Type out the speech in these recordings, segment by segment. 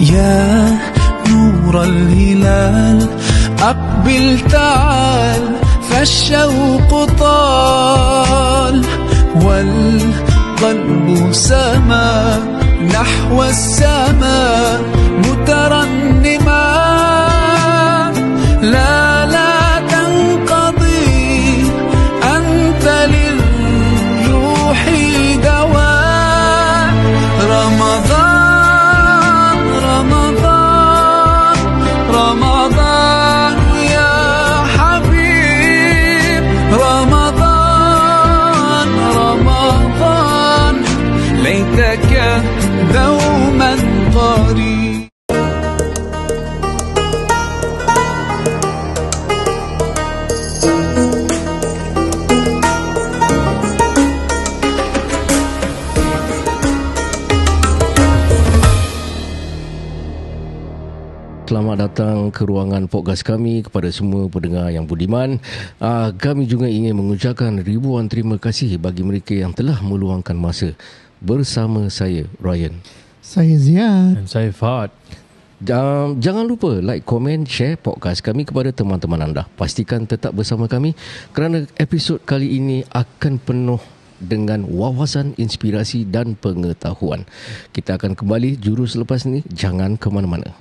يا نور الهلال أقبل تعال فالشوق طال والقلب سما نحو السماء مترنما لا تنقضي أنت للروح دواء رمضان رمضان رمضان يا حبيب رمضان رمضان ليتك دوما قريب. Selamat datang ke ruangan podcast kami kepada semua pendengar yang budiman. Kami juga ingin mengucapkan ribuan terima kasih bagi mereka yang telah meluangkan masa bersama saya, Ryan. Saya Ziad. Dan saya Fahad. Jangan lupa like, komen, share podcast kami kepada teman-teman anda. Pastikan tetap bersama kami kerana episod kali ini akan penuh dengan wawasan, inspirasi dan pengetahuan. Kita akan kembali jurus selepas ini. Jangan ke mana-mana.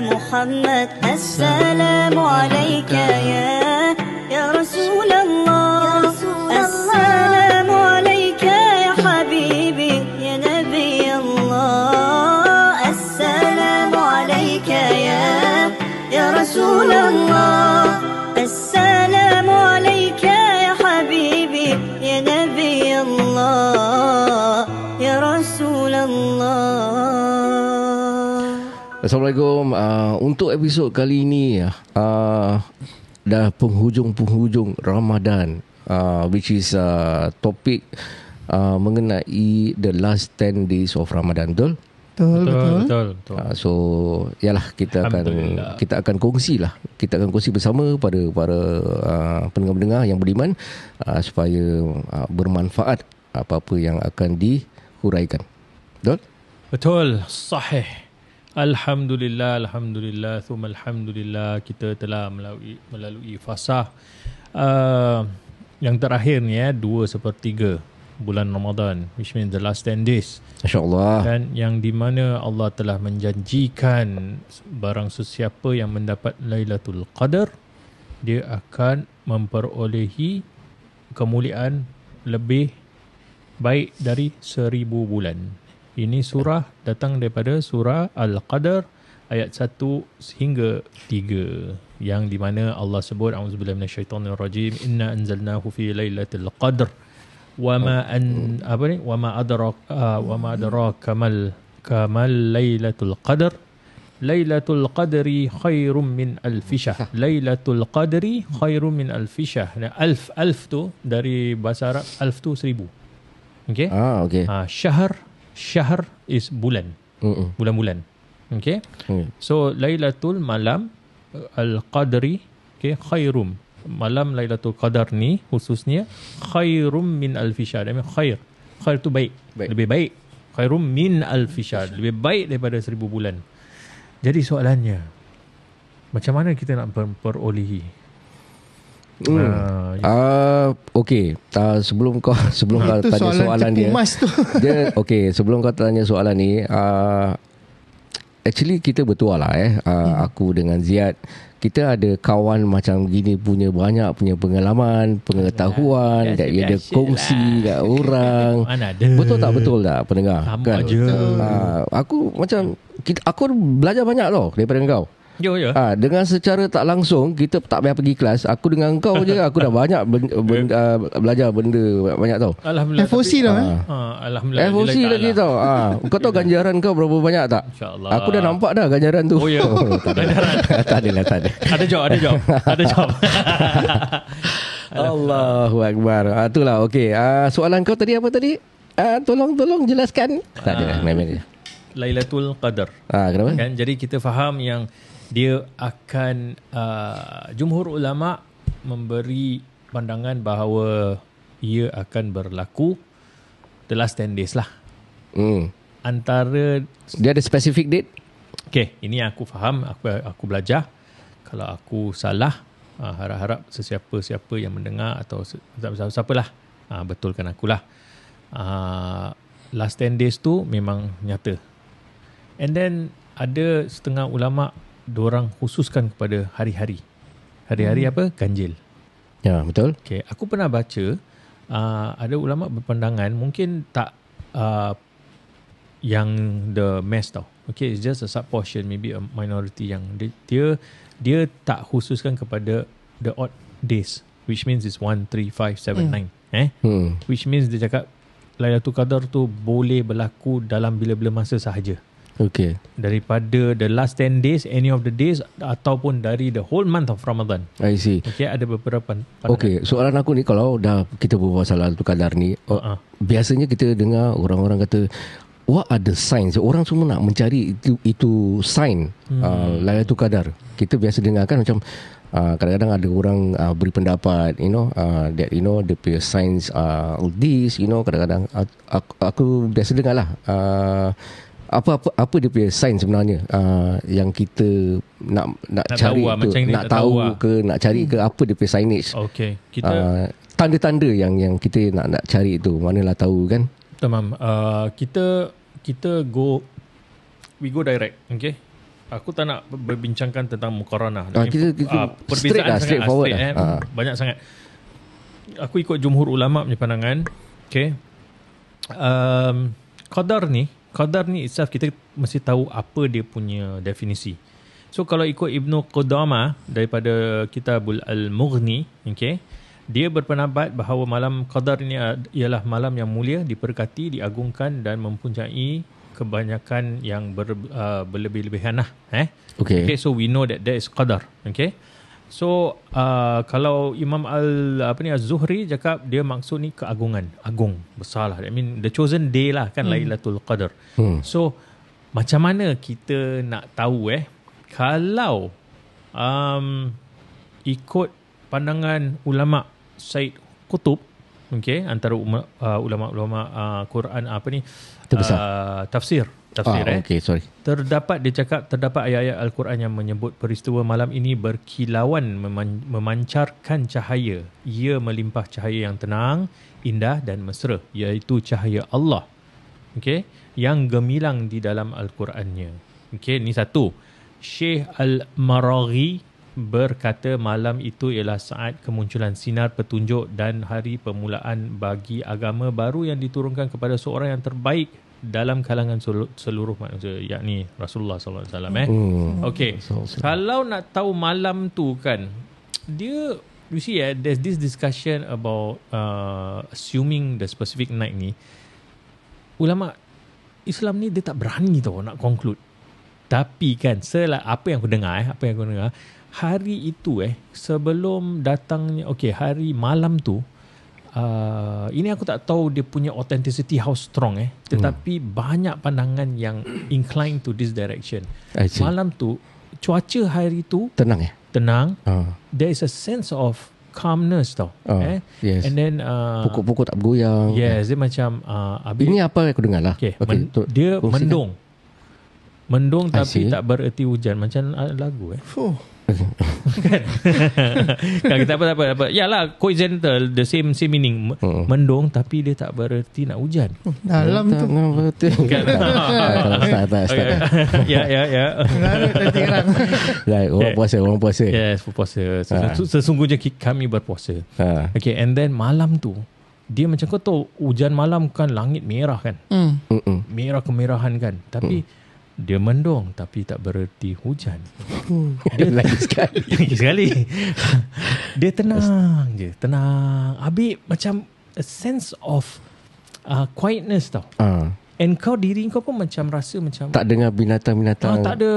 محمد السلام عليك يا رسول الله السلام عليك يا حبيبي يا نبي الله السلام عليك يا رسول الله السلام عليك يا حبيبي يا نبي الله يا رسول الله. Assalamualaikum. Untuk episod kali ini dah penghujung Ramadan, which is topik mengenai the last 10 days of Ramadan. Betul? Betul. So yalah, kita akan kongsi bersama pada para pendengar-pendengar yang beriman supaya bermanfaat apa-apa yang akan dihuraikan. Betul, sahih. Alhamdulillah, thumma alhamdulillah, kita telah melalui fasa yang terakhir ni 2/3 bulan Ramadan, which means the last 10 days. Masya-Allah. Dan yang di mana Allah telah menjanjikan barang sesiapa yang mendapat Lailatul Qadar, dia akan memperolehi kemuliaan lebih baik dari 1000 bulan. Ini surah datang daripada surah Al-Qadar ayat 1 hingga 3, yang di mana Allah sebut a'udzubillahi minasyaitonirrajim, inna anzalnahu fi lailatul qadr wama adraka kamal lailatul qadr lailatul qadri khairum min alf syahr. Lailatul qadri khairum min alf syahr. Alf tu dari bahasa Arab, alf tu 1000. Okey? Okey. Syahr is bulan. Bulan-bulan. Okay. So Lailatul malam Al-Qadri, okay, khairum. Malam Lailatul Qadar ni khususnya khairum min alfi syahr. Khair tu baik. Lebih baik. Khairum min alfi syahr, lebih baik daripada 1000 bulan. Jadi soalannya, macam mana kita nak memperolehi? Okey, sebelum kau tanya soalan dia okey, sebelum kau tanya soalan ni, actually kita betul lah aku dengan Ziad, kita ada kawan macam gini, punya pengalaman, pengetahuan, dia kongsi kat orang. Betul tak pendengar? Kan? Aku macam aku belajar banyak tau daripada kau. Yo. Dengan secara tak langsung, kita tak payah pergi kelas. Aku dengan kau je, aku dah banyak belajar benda banyak tau. Alhamdulillah. FOC dah Alhamdulillah. FOC lagi tau. Kau tahu ganjaran kau berapa banyak tak? InsyaAllah. Aku dah nampak dah ganjaran tu. Oh ya. Tak ada. Ada job. Allahu Akbar. Itulah okey. Soalan kau tadi apa tadi? Tolong jelaskan. Tak ada. Main-main je. Lailatul Qadar. Kenapa? Kan, jadi kita faham yang dia akan jumhur ulama memberi pandangan bahawa ia akan berlaku the last 10 days lah. Antara Dia ada specific date? Okay, ini yang aku faham, aku belajar. Kalau aku salah, harap-harap sesiapa-siapa yang mendengar atau siapa-siapalah betulkan akulah. Last 10 days tu memang nyata. And then ada setengah ulama diorang khususkan kepada hari-hari. Hari-hari apa? Ganjil. Ya, betul. Okay, aku pernah baca ada ulama berpandangan mungkin tak yang the mass tau. Okay, it's just a sub portion, maybe a minority yang dia tak khususkan kepada the odd days, which means it's 1, 3, 5, 7, 9. Which means dia cakap Lailatul Qadar tu boleh berlaku dalam bila-bila masa sahaja. Okay. Daripada the last 10 days, any of the days, ataupun dari the whole month of Ramadan. I see. Okay, ada beberapa pandangan. Okay, soalan aku ni, kalau dah kita berbual pasal Lailatul Qadar ni, biasanya kita dengar orang-orang kata, what are the signs? Orang semua nak mencari itu sign Lailatul Qadar. Kita biasa dengar kan macam kadang-kadang ada orang beri pendapat, that the punya signs all this, kadang-kadang aku biasa dengar lah apa dia punya sign sebenarnya yang kita nak cari tu, nak tahu ke nak cari ke, apa dia punya signage. Okay, kita tanda-tanda yang kita nak cari tu, manalah tahu kan. Tamam. Kita we go direct. Okay, aku tak nak berbincangkan tentang muqaranah. Kita perbezaan straightforward banyak sangat. Aku ikut jumhur ulama punya pandangan. Okay, Qadar ni itself kita mesti tahu apa dia punya definisi. So kalau ikut Ibnu Qudamah daripada Kitabul Al-Mughni, okay, dia berpendapat bahawa malam Qadar ini ialah malam yang mulia, diberkati, diagungkan dan mempunyai kebanyakan yang berlebih-lebihan lah. Okay, so we know that there is Qadar. Okay, so kalau Imam Az-Zuhri cakap dia maksud ni keagungan, agung, besar lah. I mean the chosen day lah kan, Lailatul Qadar. So macam mana kita nak tahu kalau ikut pandangan ulama Said Qutb, okay, antara ulama-ulama Quran tafsir. Okay, sorry. Terdapat ayat-ayat Al-Quran yang menyebut peristiwa malam ini berkilauan, memancarkan cahaya. Ia melimpah cahaya yang tenang, indah dan mesra, iaitu cahaya Allah. Okay, yang gemilang di dalam Al-Qurannya. Okay, ni satu. Syekh Al-Maraghi berkata malam itu ialah saat kemunculan sinar petunjuk dan hari permulaan bagi agama baru yang diturunkan kepada seorang yang terbaik dalam kalangan seluruh manusia, yakni Rasulullah SAW. Okay, kalau nak tahu malam tu kan, you see there's this discussion about assuming the specific night ni. Ulama Islam ni dia tak berani tau nak conclude. Tapi kan apa yang aku dengar hari itu sebelum datangnya, hari malam tu, ini aku tak tahu dia punya authenticity how strong tetapi banyak pandangan yang incline to this direction. Malam tu cuaca hari tu tenang. There is a sense of calmness tau. Yes. And then pokok-pokok tak bergoyang. Yes, dia macam ini apa aku dengar lah. Dia mendung tapi tak bererti hujan, macam lagu kan. Tak apa. Yalah, coincidental, the same meaning. Mendung tapi dia tak bererti nak hujan. Dalam tu. Ya. Orang puasa. Yes, berpuasa. Sesungguhnya kami berpuasa. Okay, and then malam tu dia macam kau tahu hujan malam kan, langit merah kan. Merah kemerahan kan. Tapi Dia mendung tapi tak bererti hujan. Dia lagi sekali. Lagi sekali. Dia tenang je. Tenang. Habis macam a sense of quietness tau. And kau diri kau pun macam rasa macam Tak dengar binatang-binatang. tak ada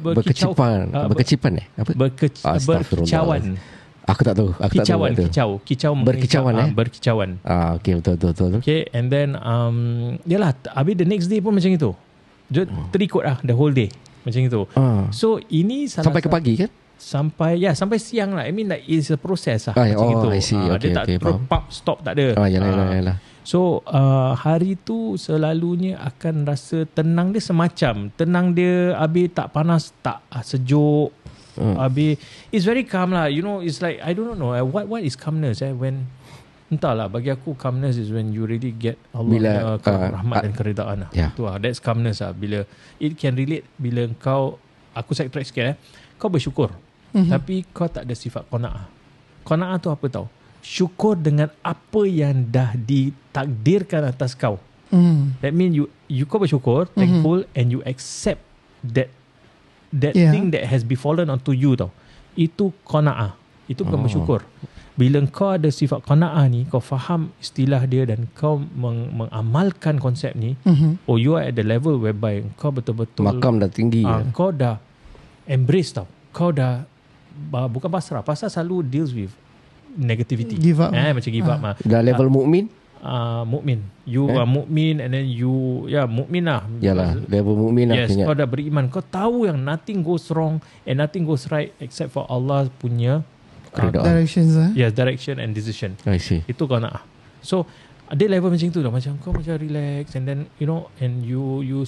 berkecipan. Berkecipan Apa? Berkicauan. Aku tak tahu. Kicau berkicauan berkicauan. Okay, betul. Okay, and then yalah, habis the next day pun macam itu. Dia terikut lah the whole day macam itu. So ini sampai ke pagi kan? Sampai siang lah. I mean like it's a process lah macam itu. I see. Dia tak terus pop stop, tak ada. Yalah. So hari tu selalunya akan rasa tenang dia semacam. Tenang dia, habis tak panas, tak sejuk. Habis it's very calm lah. You know, it's like I don't know what is calmness when entahlah, bagi aku calmness is when you really get Allah rahmat dan keredaan lah. Itu lah, that's calmness lah. Bila it can relate bila kau, aku sidetrack sikit kau bersyukur tapi kau tak ada sifat qanaah. Qanaah tu apa tau? Syukur dengan apa yang dah ditakdirkan atas kau. That mean you kau bersyukur, thankful, and you accept that thing that has befallen onto you tau. Itu qanaah. Itu bukan bersyukur. Bila kau ada sifat qanaah ni, kau faham istilah dia dan kau mengamalkan konsep ni, you are at the level whereby kau betul-betul makam dah tinggi. Kau dah embrace tau. Kau dah bukan pasrah. Pasrah selalu deals with negativity. Give up. Macam give up mah. Dah level mukmin? Mukmin. You are mukmin, and then you mukmin lah. Yalah, level mukmin lah. Yes, kau dah beriman. Kau tahu yang nothing goes wrong and nothing goes right except for Allah punya directions. Yes, direction and decision. I see. Itu kau nak. So ada level macam tu dah, macam kau macam relax, and then you know, and you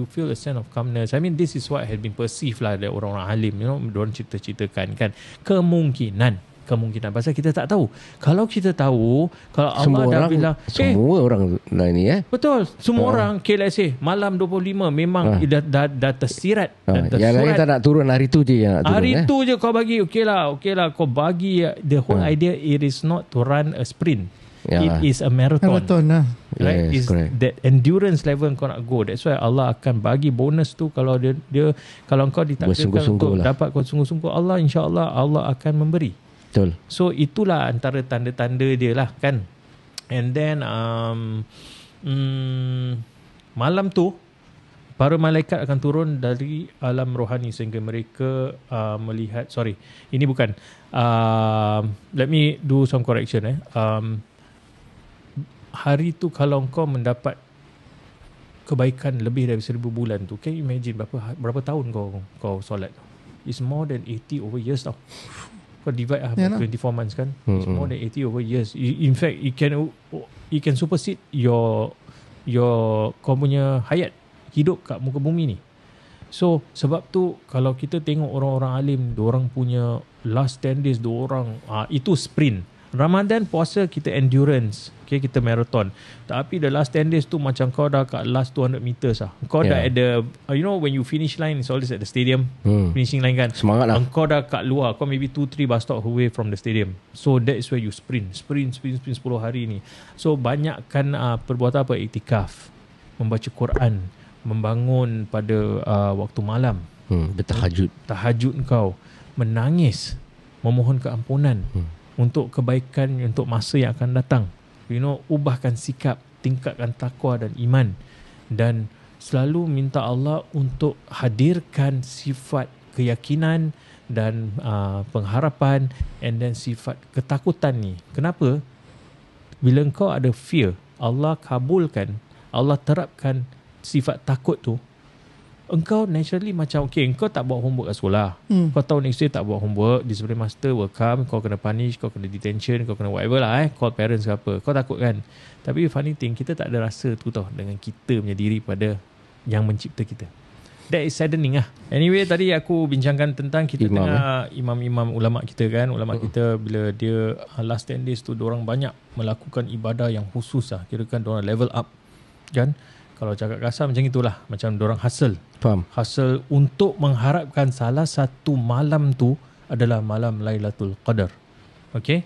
feel a sense of calmness. I mean, this is what has been perceived lah dari orang-orang alim, you know, diorang ceritakan kan. Kemungkinan pasal kita tak tahu. Kalau kita tahu, kalau Allah dah bilang semua orang lah ni betul, semua orang, okay, let's say malam 25 memang dah tersirat, yang lain tak nak turun, hari tu je yang nak turun. Hari tu je kau bagi, okay lah, kau bagi. The whole idea, it is not to run a sprint. It is a marathon lah. Right? Yes, is that endurance level kau nak go. That's why Allah akan bagi bonus tu kalau dia kalau kau ditakdirkan untuk dapat kau sungguh-sungguh, Allah, insya-Allah Allah akan memberi. Betul. So itulah antara tanda-tanda dia lah kan. And then malam tu para malaikat akan turun dari alam rohani sehingga mereka melihat, ini bukan, let me do some correction. Hari tu kalau kau mendapat kebaikan lebih dari 1000 bulan tu, can you imagine berapa tahun kau solat? It's more than 80 over years tau. Kau divide 24 months kan. It's more than 80 over years. In fact, it can supersede your kau punya hayat hidup kat muka bumi ni. So sebab tu kalau kita tengok orang-orang alim, diorang punya last 10 days diorang itu sprint. Ramadan puasa kita endurance, okay, kita marathon. Tapi the last 10 days tu macam kau dah kat last 200 meters lah. Kau dah at the you know, when you finish line, it's always at the stadium, finishing line kan. Semangat lah. Kau dah kat luar, kau maybe 2-3 bus stop away from the stadium. So that is where you sprint 10 hari ni. So banyakkan perbuatan apa? Iktikaf, membaca Quran, membangun pada waktu malam, tahajud kau, menangis, memohon keampunan untuk kebaikan, untuk masa yang akan datang. You know, ubahkan sikap, tingkatkan takwa dan iman, dan selalu minta Allah untuk hadirkan sifat keyakinan dan pengharapan, and then sifat ketakutan ni. Kenapa? Bila kau ada fear, Allah kabulkan, Allah terapkan sifat takut tu, engkau naturally macam, okay, engkau tak buat homework kat sekolah. Kau tahu next day tak buat homework, discipline master will come, kau kena punish, kau kena detention, kau kena whatever lah, call parents ke apa. Kau takut kan? Tapi funny thing, kita tak ada rasa tu tau dengan kita punya diri pada yang mencipta kita. That is saddening lah. Anyway, tadi aku bincangkan tentang kita tengah imam-imam ulama' kita kan. Ulama' kita bila dia last 10 days tu, diorang banyak melakukan ibadah yang khusus lah. Kira kan diorang level up kan. Kalau cakap kasar macam itulah, macam diorang hustle. Faham. Hustle untuk mengharapkan salah satu malam tu adalah malam Lailatul Qadar. Okay.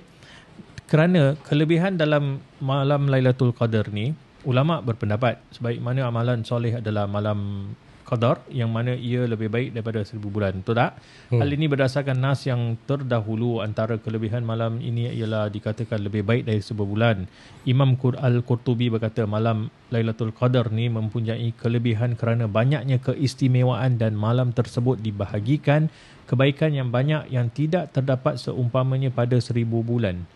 Kerana kelebihan dalam malam Lailatul Qadar ni, ulama' berpendapat sebaik mana amalan soleh adalah malam Qadar, yang mana ia lebih baik daripada 1000 bulan. Betul tak? Hal ini berdasarkan nas yang terdahulu. Antara kelebihan malam ini ialah dikatakan lebih baik dari 1000 bulan. Imam Al-Qurtubi berkata, malam Lailatul Qadar ni mempunyai kelebihan kerana banyaknya keistimewaan dan malam tersebut dibahagikan kebaikan yang banyak yang tidak terdapat seumpamanya pada 1000 bulan.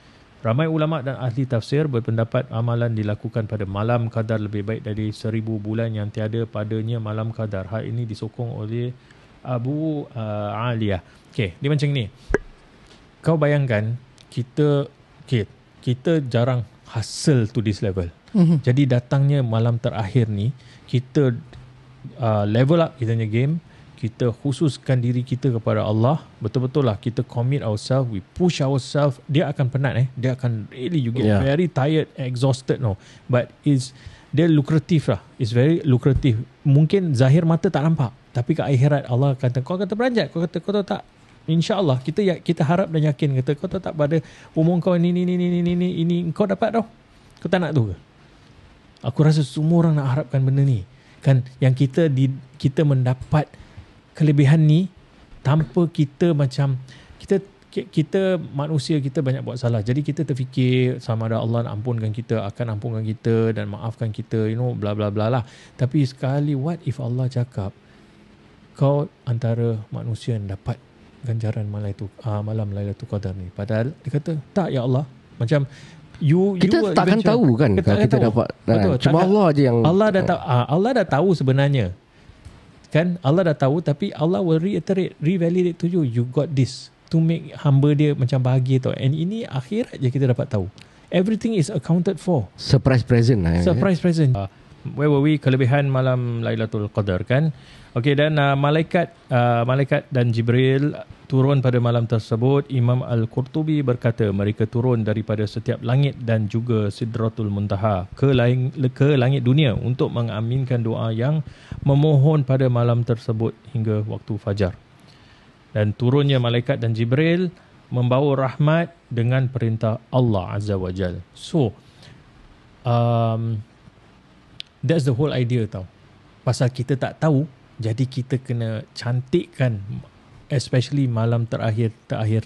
Ramai ulama dan ahli tafsir berpendapat amalan dilakukan pada malam qadar lebih baik dari 1000 bulan yang tiada padanya malam qadar. Hal ini disokong oleh Abu Aliyah. Okey, dia macam ni. Kau bayangkan kita jarang hustle to this level. Jadi datangnya malam terakhir ni, kita level up kita punya game. Kita khususkan diri kita kepada Allah. Betul-betul lah kita commit ourselves, we push ourselves. Dia akan penat dia akan really, you get very tired, exhausted but dia lukratif lah. It's very lucrative. Mungkin zahir mata tak nampak, tapi ke akhirat Allah kata kau kata beranjat, kau tahu tak, InsyaAllah kita harap dan yakin, kata kau tahu tak pada umur kau ini kau dapat kau tak nak tu ke? Aku rasa semua orang nak harapkan benda ni kan, yang kita mendapat kelebihan ni tanpa kita macam kita manusia, kita banyak buat salah. Jadi kita terfikir sama ada Allah nak ampunkan kita, akan ampunkan kita dan maafkan kita, bla bla bla lah. Tapi sekali, what if Allah cakap kau antara manusia yang dapat ganjaran malam Lailatul Qadar ni? Padahal dia kata tak ya Allah, macam kita takkan tahu kan kalau kita dapat. Betul, cuma Allah je yang Allah dah tahu sebenarnya. Kan Allah dah tahu, tapi Allah will revalidate to you. You got this to make hamba dia macam bahagia tau. And ini akhirat je kita dapat tahu. Everything is accounted for. Surprise present lah. Surprise present. Where were we? Kelebihan malam Lailatul Qadar kan. Okey, dan malaikat dan Jibril turun pada malam tersebut. Imam Al-Qurtubi berkata mereka turun daripada setiap langit dan juga Sidratul Muntaha ke langit dunia untuk mengaminkan doa yang memohon pada malam tersebut hingga waktu fajar. Dan turunnya malaikat dan Jibril membawa rahmat dengan perintah Allah Azza wa Jal. So that's the whole idea tau. Pasal kita tak tahu, jadi kita kena cantikkan, especially malam terakhir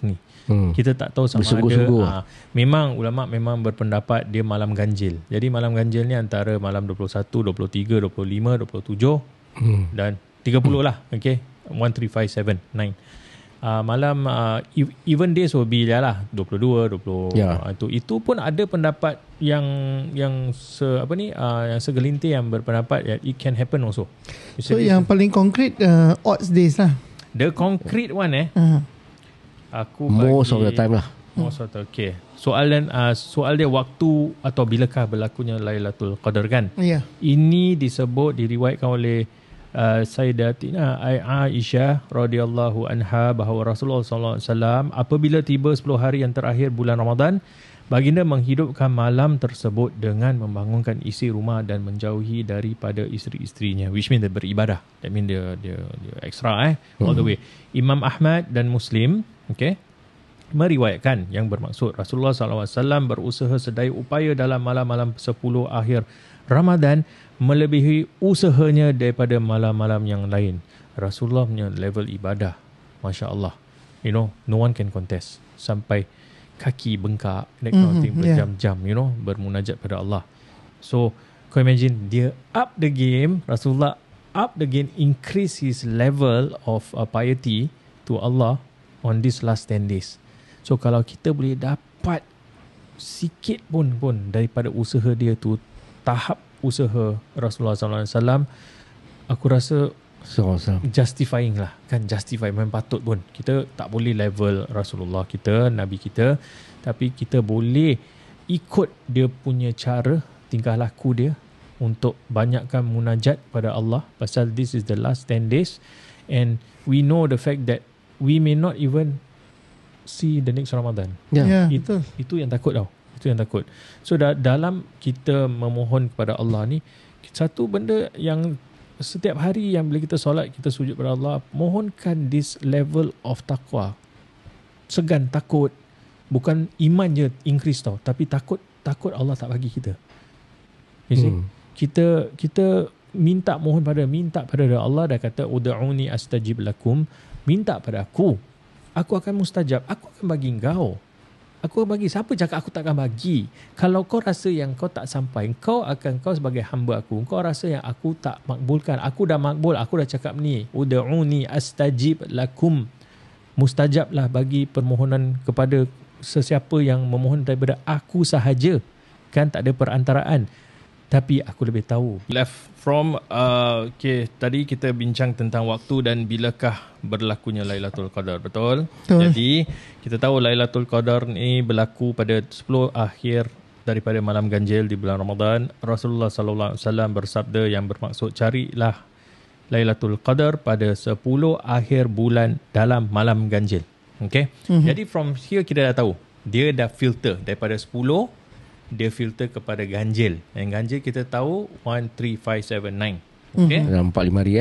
ni. Kita tak tahu sama ada. Memang ulama memang berpendapat dia malam ganjil. Jadi malam ganjil ni antara malam 21, 23, 25, 27 dan 30 lah. Okay, 1, 3, 5, 7, 9. Malam even days will be lah 22, 20. Itu pun ada pendapat yang segelintir yang berpendapat that it can happen also. So yang paling konkret odds days lah. The concrete one aku bagi most of the time lah. Most of the okay. Soal dia waktu atau bilakah berlakunya Lailatul Qadar kan? Ya. Ini diriwayatkan oleh Sayyidatina Aisyah radhiyallahu anha bahawa Rasulullah sallallahu alaihi wasallam apabila tiba 10 hari yang terakhir bulan Ramadan, baginda menghidupkan malam tersebut dengan membangunkan isi rumah dan menjauhi daripada isteri-isterinya, which means dia beribadah. That means dia extra all the way. Imam Ahmad dan Muslim meriwayatkan yang bermaksud Rasulullah sallallahu alaihi wasallam berusaha sedaya upaya dalam malam-malam 10 akhir Ramadan melebihi usahanya daripada malam-malam yang lain. Rasulullah punya level ibadah, Masya Allah, no one can contest. Sampai kaki bengkak, that kind of thing, berjam-jam, bermunajat pada Allah. So, kau imagine, dia up the game, Rasulullah up the game, increase his level of piety to Allah on this last 10 days. So, kalau kita boleh dapat sikit pun daripada usaha dia tu, tahap usaha Rasulullah SAW, aku rasa justifying lah kan, justify, memang patut pun. Kita tak boleh level Rasulullah kita, Nabi kita, tapi kita boleh ikut dia punya cara, tingkah laku dia untuk banyakkan munajat pada Allah, pasal this is the last 10 days and we know the fact that we may not even see the next Ramadan. Itu yang takut tau. Itu yang takut. So dalam kita memohon kepada Allah ni, satu benda yang setiap hari yang bila kita solat, kita sujud kepada Allah, mohonkan this level of taqwa. Segan, takut. Bukan iman je increase tau, tapi takut Allah tak bagi kita. You see? Kita minta pada dia. Allah dah kata ud'uni astajib lakum, minta pada aku akan mustajab, aku akan bagi engkau. Aku bagi. Siapa cakap aku takkan bagi? Kalau kau rasa yang kau tak sampai, kau sebagai hamba aku, kau rasa yang aku tak makbulkan. Aku dah makbul, aku dah cakap ni, ud'uni astajib lakum, mustajablah bagi permohonan kepada sesiapa yang memohon daripada aku sahaja. Kan tak ada perantaraan. Tapi aku lebih tahu. Left from tadi kita bincang tentang waktu dan bilakah berlakunya Lailatul Qadar, betul? Jadi kita tahu Lailatul Qadar ni berlaku pada 10 akhir daripada malam ganjil di bulan Ramadan. Rasulullah sallallahu alaihi wasallam bersabda yang bermaksud carilah Lailatul Qadar pada 10 akhir bulan dalam malam ganjil. Okay? Jadi from here kita dah tahu dia dah filter daripada 10, dia filter kepada ganjil. Yang ganjil kita tahu 1, 3, 5, 7, 9. Okay? Dalam 4-5 hari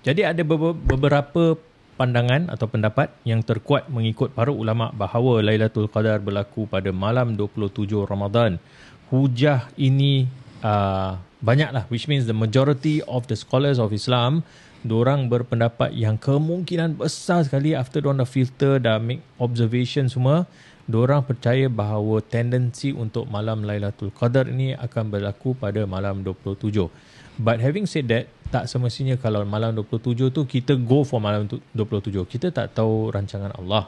Jadi ada beberapa pandangan atau pendapat yang terkuat mengikut para ulama bahawa Lailatul Qadar berlaku pada malam 27 Ramadan. Hujah ini banyaklah, which means the majority of the scholars of Islam, diorang berpendapat yang kemungkinan besar sekali after diorang dah filter, dah make observation semua, diorang percaya bahawa tendensi untuk malam Lailatul Qadar ini akan berlaku pada malam 27. But having said that, tak semestinya kalau malam 27 tu kita go for malam 27. Kita tak tahu rancangan Allah.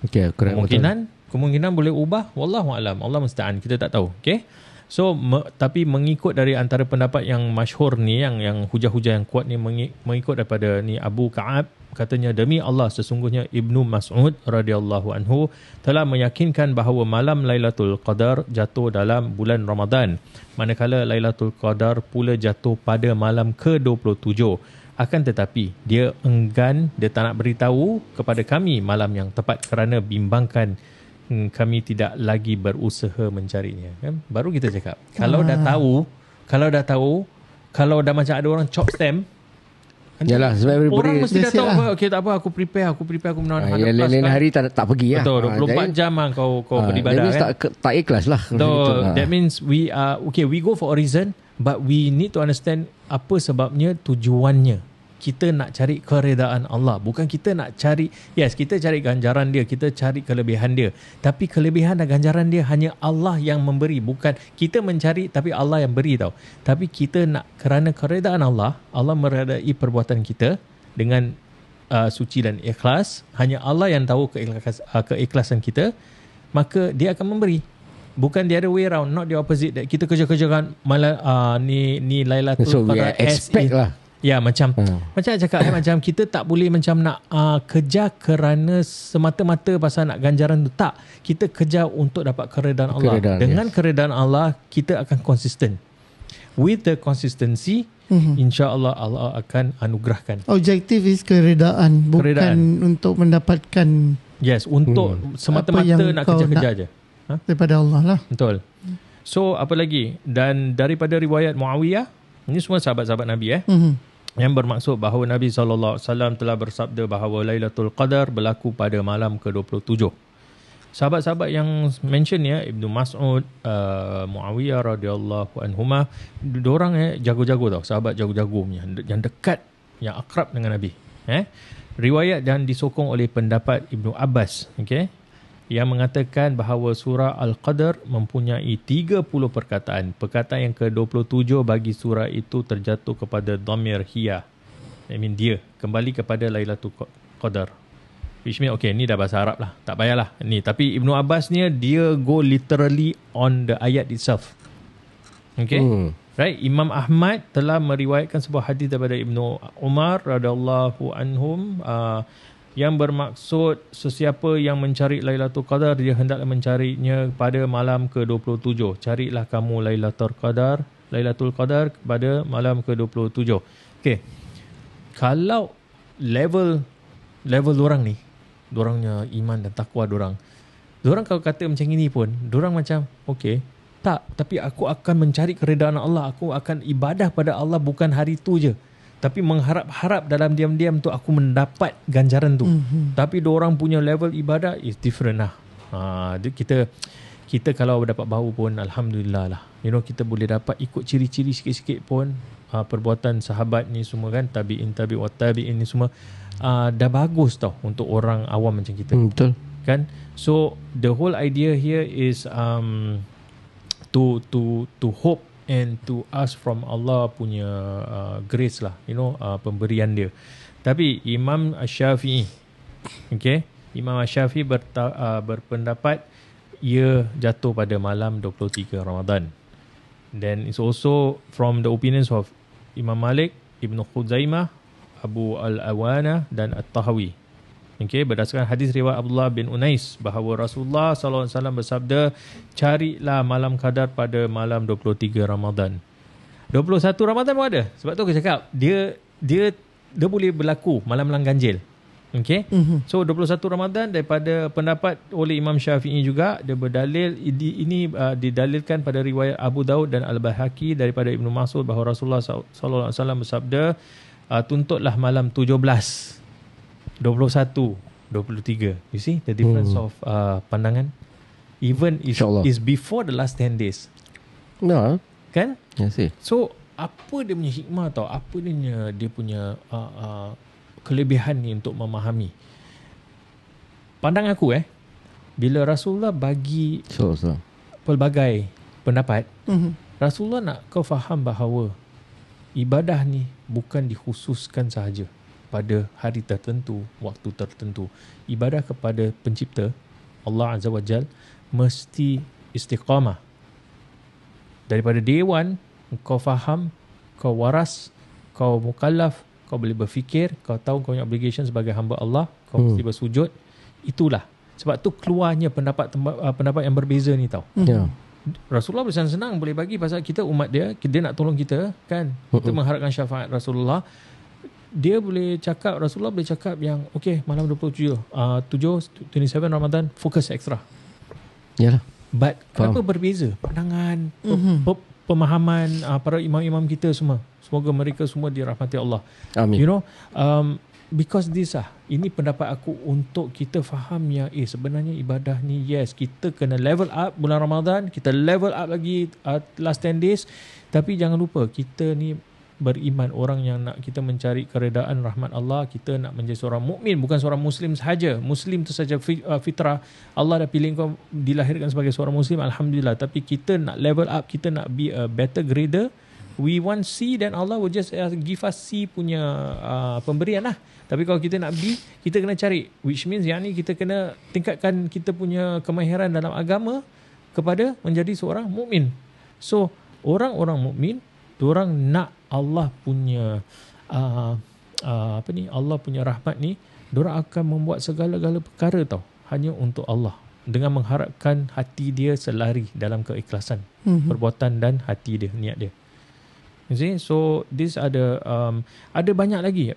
Okay, kemungkinan boleh ubah, wallahu alam, Allah musta'an, kita tak tahu. Okay? So tapi mengikut dari antara pendapat yang masyhur ni, yang hujah-hujah yang kuat ni, mengikut daripada ni Abu Ka'ab, katanya demi Allah sesungguhnya Ibnu Mas'ud radhiyallahu anhu telah meyakinkan bahawa malam Lailatul Qadar jatuh dalam bulan Ramadan, manakala Lailatul Qadar pula jatuh pada malam ke-27. Akan tetapi dia enggan, dia tak nak beritahu kepada kami malam yang tepat kerana bimbangkan kami tidak lagi berusaha mencarinya. Kan? Baru kita cakap. Kalau dah tahu, kalau dah macam ada orang chop stamp, yalah, sebab everybody orang mesti dah tahu. Okay, tak apa, aku prepare aku menawan 100 plus. Lain hari tak pergi. Betul, 24 jam lah kau beribadah. That means tak ikhlas lah. That means we go for a reason, but we need to understand apa sebabnya, tujuannya. Kita nak cari keredaan Allah. Bukan kita nak cari, yes, kita cari ganjaran dia, kita cari kelebihan dia. Tapi kelebihan dan ganjaran dia hanya Allah yang memberi. Bukan kita mencari, tapi Allah yang beri tau. Tapi kita nak, kerana keredaan Allah, Allah meredai perbuatan kita dengan suci dan ikhlas. Hanya Allah yang tahu keikhlasan kita. Maka dia akan memberi. Bukan the other way around, not the opposite. That kita kerja-kerjakan ni Lailatul Qadar. So we expect lah. Ya, macam cakap macam kita tak boleh macam nak kejar kerana semata-mata pasal nak ganjaran tu. Tak. Kita kejar untuk dapat keredaan Allah. Dengan keredaan Allah, kita akan konsisten. With the consistency, insya-Allah Allah akan anugerahkan. Objektif is keredaan, bukan untuk mendapatkan. Yes, untuk semata-mata nak kejar-kejar je. Daripada Allah lah. Betul. So, apa lagi? Dan daripada riwayat Muawiyah, ini semua sahabat-sahabat Nabi yang bermaksud bahawa Nabi SAW telah bersabda bahawa Lailatul Qadar berlaku pada malam ke-27. Sahabat-sahabat yang mention ya, Ibnu Mas'ud, Muawiyah radhiyallahu anhuma, diorang jago-jago tau, sahabat jago-jago yang dekat, yang akrab dengan Nabi. Riwayat dan disokong oleh pendapat Ibnu Abbas, yang mengatakan bahawa surah Al-Qadar mempunyai 30 perkataan. Perkataan yang ke-27 bagi surah itu terjatuh kepada dhamir hiya. Dia kembali kepada Lailatul Qadar. Which means, ni dah bahasa Arab lah. Tak payahlah. Tapi Ibnu Abbas ni, dia go literally on the ayat itself. Right? Imam Ahmad telah meriwayatkan sebuah hadis daripada Ibnu Umar radhiyallahu anhum, yang bermaksud sesiapa yang mencari Lailatul Qadar, dia hendaklah mencarinya pada malam ke-27. Carilah kamu Lailatul Qadar pada malam ke-27. Kalau level dorang ni, dorangnya iman dan takwa dorang kalau kata macam ini pun, dorang macam tak, tapi aku akan mencari keredaan Allah, aku akan ibadah pada Allah bukan hari tu je, tapi mengharap-harap dalam diam-diam tu aku mendapat ganjaran tu. Tapi diorang punya level ibadah is different lah. kita kalau dapat bau pun alhamdulillah lah. Kita boleh dapat ikut ciri-ciri sikit-sikit pun, perbuatan sahabat ni semua kan, tabi'in ni semua dah bagus tau untuk orang awam macam kita. Betul. Kan? So the whole idea here is to hope and to ask from Allah punya grace lah, pemberian dia. Tapi Imam Syafi'i, Imam Syafi'i berpendapat ia jatuh pada malam 23 Ramadan. Then it's also from the opinions of Imam Malik, Ibn Khuzaimah, Abu Al-Awana dan At-Tahawi. Berdasarkan hadis riwayat Abdullah bin Unais bahawa Rasulullah SAW bersabda, carilah malam qadar pada malam 23 Ramadan. 21 Ramadan pun ada. Sebab tu aku cakap dia boleh berlaku malam-malam ganjil. So 21 Ramadan daripada pendapat oleh Imam Syafi'i juga, dia berdalil ini didalilkan pada riwayat Abu Daud dan Al-Baihaqi daripada Ibnu Mas'ud bahawa Rasulullah SAW bersabda, tuntutlah malam 17, 21, 23. You see the difference of pandangan? Even is before the last 10 days. No. Kan? Ya sih. So apa dia punya hikmah tau? Apa dia punya kelebihan ni untuk memahami? Pandang aku bila Rasulullah bagi pelbagai pendapat, Rasulullah nak kau faham bahawa ibadah ni bukan dikhususkan sahaja pada hari tertentu, waktu tertentu. Ibadah kepada pencipta Allah Azza wa Jal mesti istiqamah. Daripada day one kau faham, kau waras, kau mukallaf, kau boleh berfikir, kau tahu kau punya obligation sebagai hamba Allah, kau mesti bersujud. Itulah sebab tu keluarnya pendapat yang berbeza ni tau. Rasulullah bersenang-senang boleh bagi pasal kita umat dia nak tolong kita kan. Kita mengharapkan syafaat Rasulullah. Rasulullah boleh cakap yang malam 27 Ramadan fokus ekstra. Yalah. But kenapa berbeza pandangan, pemahaman para imam-imam kita semua? Semoga mereka semua dirahmati Allah. Amin. Because ini pendapat aku untuk kita faham yang sebenarnya ibadah ni, yes, kita kena level up bulan Ramadan, kita level up lagi last 10 days, tapi jangan lupa kita ni beriman, orang yang nak kita mencari keredaan rahmat Allah, kita nak menjadi seorang mukmin, bukan seorang muslim sahaja. Muslim tu saja fitrah. Allah dah pilih kau dilahirkan sebagai seorang muslim, alhamdulillah. Tapi kita nak level up, kita nak be a better grader. We want C, then Allah will just give us C punya pemberian lah. Tapi kalau kita nak B, kita kena cari, which means yang ni kita kena tingkatkan kita punya kemahiran dalam agama kepada menjadi seorang mukmin. So orang-orang mukmin, diorang nak Allah punya Allah punya rahmat ni, diorang akan membuat segala-gala perkara tau hanya untuk Allah, dengan mengharapkan hati dia selari dalam keikhlasan perbuatan dan hati dia, niat dia. You see, so this ada banyak lagi.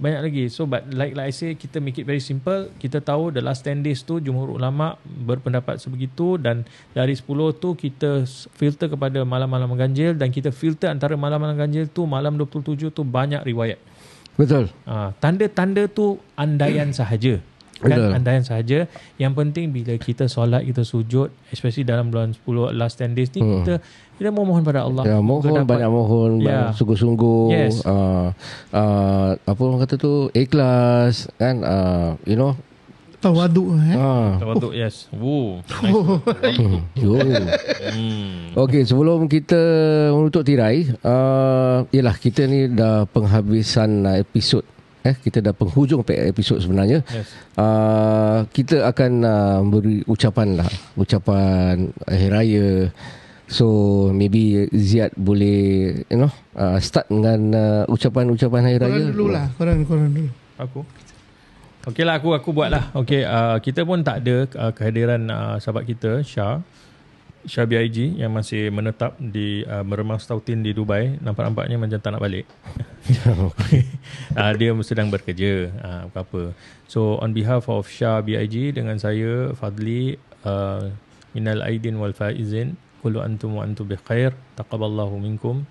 So but like I say, kita make it very simple. Kita tahu the last 10 days tu jumhur ulama berpendapat sebegitu, dan dari 10 tu kita filter kepada malam-malam ganjil, dan kita filter antara malam-malam ganjil tu malam 27 tu banyak riwayat. Betul. Tanda-tanda tu andaian sahaja. Kan, andaian sahaja. Yang penting bila kita solat, kita sujud, especially dalam bulan 10 last 10 days ni, kita mohon pada Allah. Banyak mohon, banyak sungguh-sungguh. Yes. Apa orang kata tu, ikhlas kan, Tawaduk. Tawaduk, yes. Okey, sebelum kita menutup tirai, ialah kita ni dah penghabisan episod. Kita dah penghujung episod sebenarnya. Yes. Kita akan beri ucapan akhir raya. So maybe Ziyad boleh start dengan ucapan akhir raya. Korang dulu. Aku. Okeylah, aku buatlah. Okey, kita pun tak ada kehadiran sahabat kita Syah BIG yang masih menetap di meremas Tautin di Dubai. Nampaknya macam tak nak balik. Dia sedang bekerja, apa. So on behalf of Syah BIG, dengan saya Fadli, minal aidin wal faizin, kullu antum wa antum bi khair, taqabbalallahu minkum.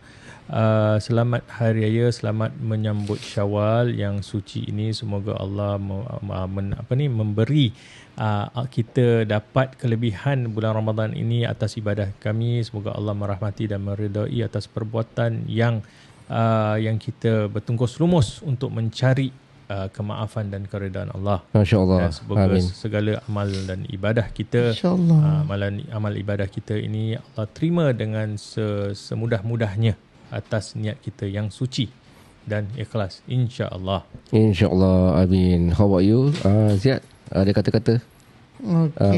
Selamat Hari Raya, selamat menyambut Syawal yang suci ini. Semoga Allah memberi kita dapat kelebihan bulan Ramadan ini atas ibadah kami. Semoga Allah merahmati dan meridai atas perbuatan yang kita bertungkus lumus untuk mencari kemaafan dan keredaan Allah. Masya-Allah. Dan semoga segala amal dan ibadah kita, amal ibadah kita ini Allah terima dengan semudah-mudahnya atas niat kita yang suci dan ikhlas, insya-Allah. Insya-Allah. Amin. How about you, Ziad? Ada kata-kata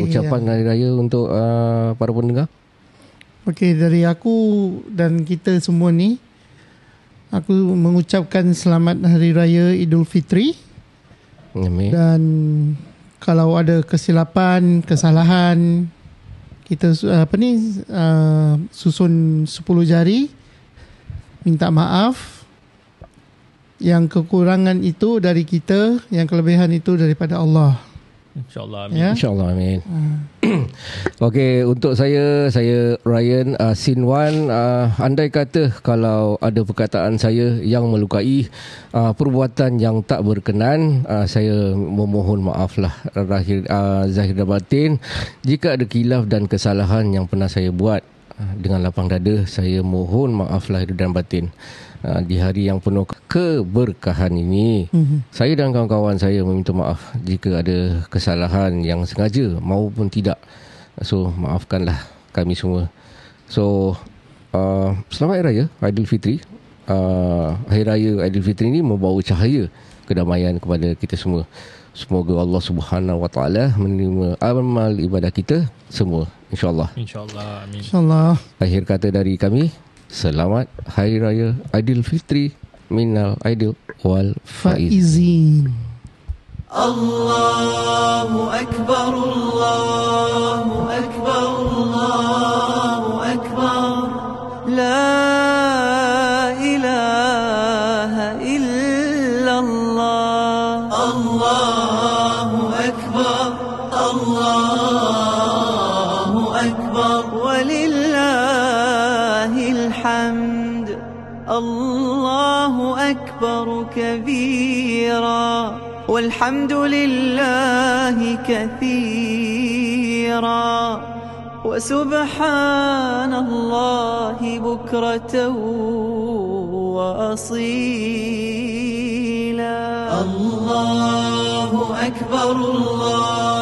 ucapan Hari Raya untuk para pendengar? Okey, dari aku dan kita semua ni, aku mengucapkan selamat Hari Raya Idul Fitri. Amin. Dan kalau ada kesilapan, kesalahan, kita susun 10 jari, minta maaf. Yang kekurangan itu dari kita, yang kelebihan itu daripada Allah. InsyaAllah. Amin. Ya? InsyaAllah. Amin. Okey, untuk saya Ryan, scene 1, andai kata kalau ada perkataan saya yang melukai, perbuatan yang tak berkenan, saya memohon maaflah zahir dan batin. Jika ada khilaf dan kesalahan yang pernah saya buat, dengan lapang dada saya mohon maaf lahir dan batin. Di hari yang penuh keberkahan ini, saya dan kawan-kawan saya meminta maaf jika ada kesalahan yang sengaja maupun tidak. So, maafkanlah kami semua. So, selamat Hari Raya Aidilfitri. Hari Raya Aidilfitri ini membawa cahaya kedamaian kepada kita semua. Semoga Allah Subhanahu Wa Taala menerima amal ibadah kita semua, insya-Allah. Insya-Allah. Amin. InsyaAllah. Akhir kata dari kami, selamat Hari Raya Aidilfitri minal aidil wal faizin. Allahu Akbar, Allahu Akbar, Allahu Akbar. La ilaha illallah. Allahu Akbar, Allahu Akbar. Walillahil hamd. Allahu Akbar kabira. والحمد لله كثيرا وسبحان الله بكرة وأصيلا. الله أكبر الله